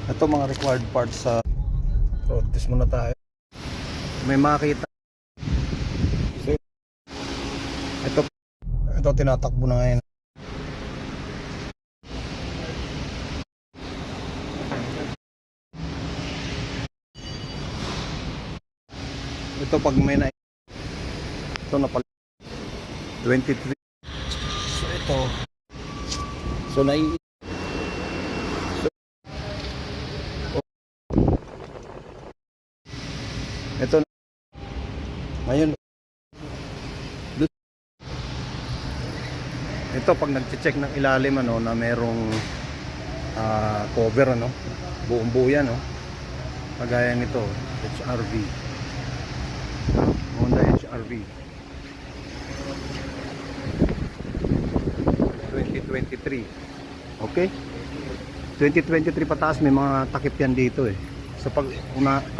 Ito mga required parts sa road test muna tayo. May makita. So, ito tinatakbo na ngayon. Ito pag may na ito na pala 23. So ito. So ito ngayon ito pag nagche-check ng ilalim ano na merong cover ano, buong buo yan no. Kagaya nito, HRV. Honda HRV 2023. Okay? 2023 pataas may mga takip yan dito eh. So pag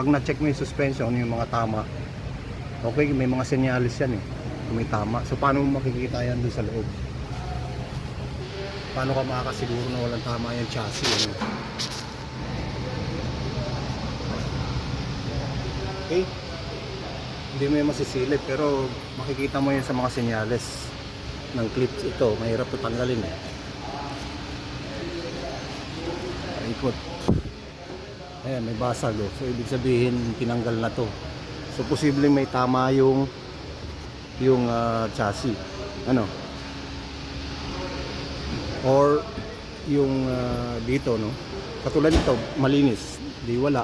na-check mo yung suspension, yung mga tama, okay, may mga senyalis yan eh kung may tama. So paano mo makikita yan doon sa loob? Paano ka makakasiguro na walang tama yung chassis ano? Okay, hindi mo yung masisilip pero makikita mo yun sa mga senyales ng clips. Ito mahirap ito tanggalin eh. Ikot. Ayan, may basag oh. So ibig sabihin tinanggal na to. So posibleng may tama yung chassis ano, or yung dito no, katulad nito malinis, di wala,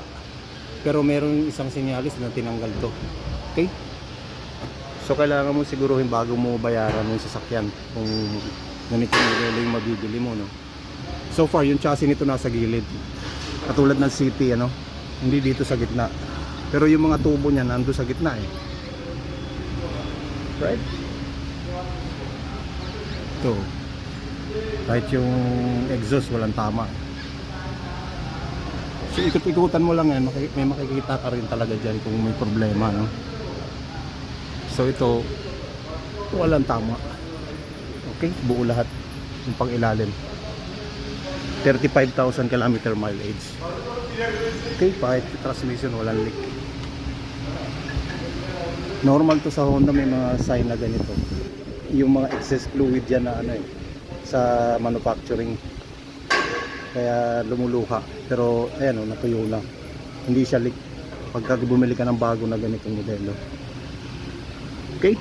pero meron isang senyalis na tinanggal to. Okay, so kailangan mo siguruhin bago mo bayaran yung sasakyan kung ganito yung mabibili mo no. So far yung chassis nito nasa gilid, katulad ng city ano, hindi dito sa gitna, pero yung mga tubo niya nando sa gitna eh, right? Ito kahit yung exhaust walang tama. So ikot-ikutan mo lang yan, may makikita ka rin talaga dyan kung may problema no? So ito walang tama. Okay, buo lahat yung pang ilalim, 35,000 km mileage. Okay, kahit transmission walang leak. Normal to sa Honda, may mga sign na ganito, yung mga excess fluid dyan na ano eh, sa manufacturing, kaya lumuluha. Pero ayan o, natuyo na, hindi siya leak pagka bumili ka ng bago na ganitong modelo. Okay.